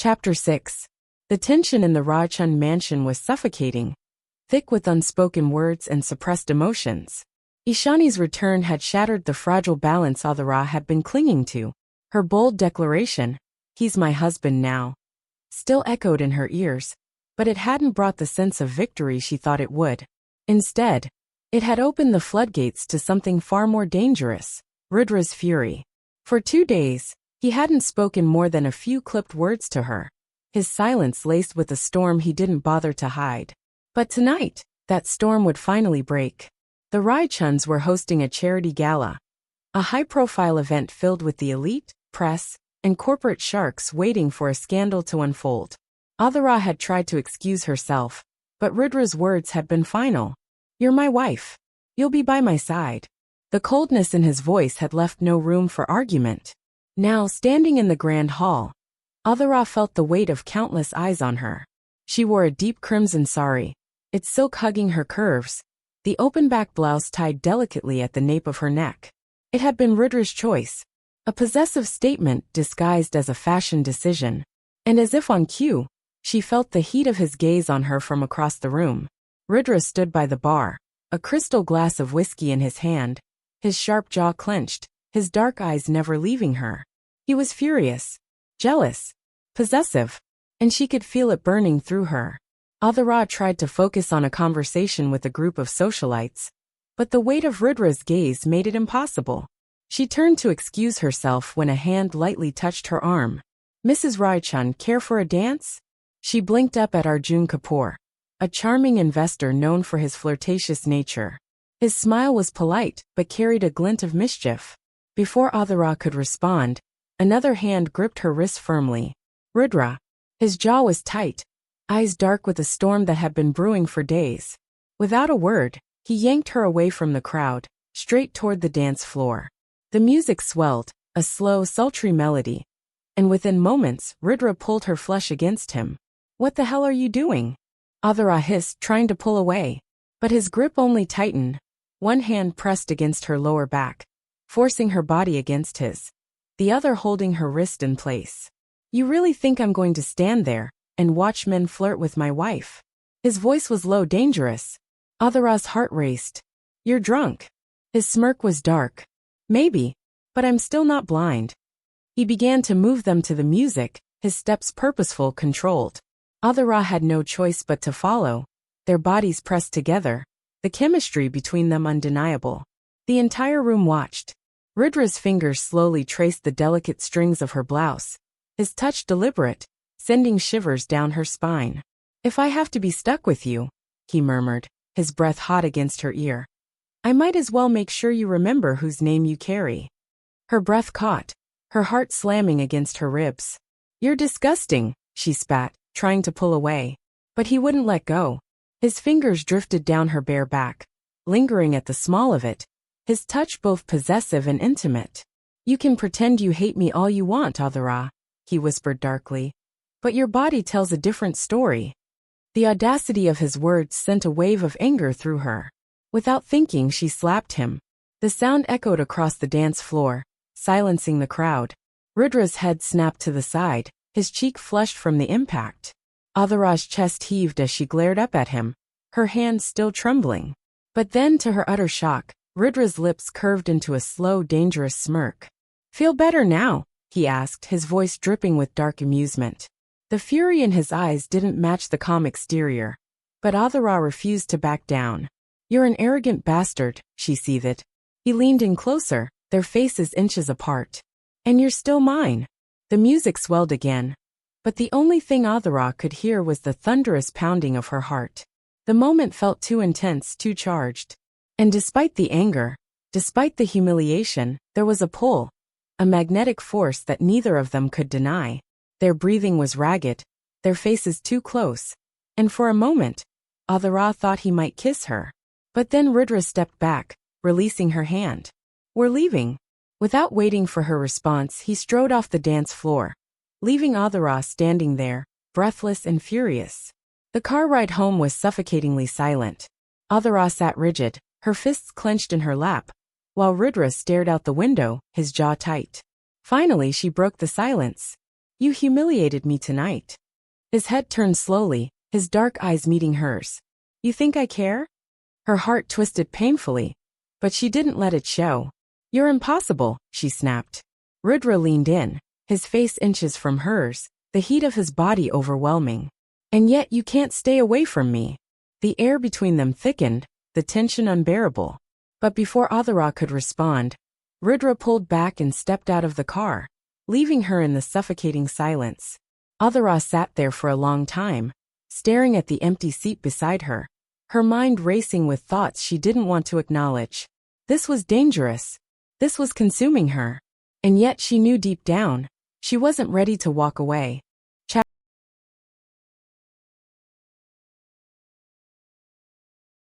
Chapter 6. The tension in the Raichand mansion was suffocating, thick with unspoken words and suppressed emotions. Ishani's return had shattered the fragile balance Aadhira had been clinging to. Her bold declaration, "He's my husband now," still echoed in her ears, but it hadn't brought the sense of victory she thought it would. Instead, it had opened the floodgates to something far more dangerous, Rudra's fury. For 2 days, he hadn't spoken more than a few clipped words to her, his silence laced with a storm he didn't bother to hide. But tonight, that storm would finally break. The Raichands were hosting a charity gala, a high-profile event filled with the elite, press, and corporate sharks waiting for a scandal to unfold. Aadhira had tried to excuse herself, but Rudra's words had been final. "You're my wife. You'll be by my side." The coldness in his voice had left no room for argument. Now, standing in the grand hall, Aadhira felt the weight of countless eyes on her. She wore a deep crimson sari, its silk hugging her curves, the open-back blouse tied delicately at the nape of her neck. It had been Rudra's choice, a possessive statement disguised as a fashion decision. And as if on cue, she felt the heat of his gaze on her from across the room. Rudra stood by the bar, a crystal glass of whiskey in his hand, his sharp jaw clenched, his dark eyes never leaving her. He was furious, jealous, possessive, and she could feel it burning through her. Aadhira tried to focus on a conversation with a group of socialites, but the weight of Rudra's gaze made it impossible. She turned to excuse herself when a hand lightly touched her arm. "Mrs. Raichand, care for a dance?" She blinked up at Rudra Kapoor, a charming investor known for his flirtatious nature. His smile was polite, but carried a glint of mischief. Before Aadhira could respond, another hand gripped her wrist firmly. Rudra. His jaw was tight, eyes dark with a storm that had been brewing for days. Without a word, he yanked her away from the crowd, straight toward the dance floor. The music swelled, a slow, sultry melody, and within moments, Rudra pulled her flesh against him. "What the hell are you doing?" Aadhira hissed, trying to pull away, but his grip only tightened. One hand pressed against her lower back, forcing her body against his, the other holding her wrist in place. "You really think I'm going to stand there and watch men flirt with my wife?" His voice was low, dangerous. Aadhira's heart raced. "You're drunk." His smirk was dark. "Maybe, but I'm still not blind." He began to move them to the music, his steps purposeful, controlled. Aadhira had no choice but to follow, their bodies pressed together, the chemistry between them undeniable. The entire room watched. Rudra's fingers slowly traced the delicate strings of her blouse, his touch deliberate, sending shivers down her spine. "If I have to be stuck with you," he murmured, his breath hot against her ear, "I might as well make sure you remember whose name you carry." Her breath caught, her heart slamming against her ribs. "You're disgusting," she spat, trying to pull away. But he wouldn't let go. His fingers drifted down her bare back, lingering at the small of it, his touch both possessive and intimate. "You can pretend you hate me all you want, Aadhira," he whispered darkly, "but your body tells a different story." The audacity of his words sent a wave of anger through her. Without thinking, she slapped him. The sound echoed across the dance floor, silencing the crowd. Rudra's head snapped to the side, his cheek flushed from the impact. Aadhira's chest heaved as she glared up at him, her hands still trembling. But then, to her utter shock, Rudra's lips curved into a slow, dangerous smirk. "Feel better now?" he asked, his voice dripping with dark amusement. The fury in his eyes didn't match the calm exterior, but Aadhira refused to back down. "You're an arrogant bastard," she seethed. He leaned in closer, their faces inches apart. "And you're still mine." The music swelled again, but the only thing Aadhira could hear was the thunderous pounding of her heart. The moment felt too intense, too charged. And despite the anger, despite the humiliation, there was a pull, a magnetic force that neither of them could deny. Their breathing was ragged, their faces too close, and for a moment, Aadhira thought he might kiss her. But then Rudra stepped back, releasing her hand. "We're leaving." Without waiting for her response, he strode off the dance floor, leaving Aadhira standing there, breathless and furious. The car ride home was suffocatingly silent. Aadhira sat rigid, her fists clenched in her lap, while Rudra stared out the window, his jaw tight. Finally, she broke the silence. You humiliated me tonight. His head turned slowly, his dark eyes meeting hers. You think I care? Her heart twisted painfully, but she didn't let it show. You're impossible, she snapped. Rudra leaned in, his face inches from hers, the heat of his body overwhelming. And yet you can't stay away from me. The air between them thickened, the tension unbearable. But before Aadhira could respond, Rudra pulled back and stepped out of the car, leaving her in the suffocating silence. Aadhira sat there for a long time, staring at the empty seat beside her, her mind racing with thoughts she didn't want to acknowledge. This was dangerous. This was consuming her. And yet she knew deep down, she wasn't ready to walk away.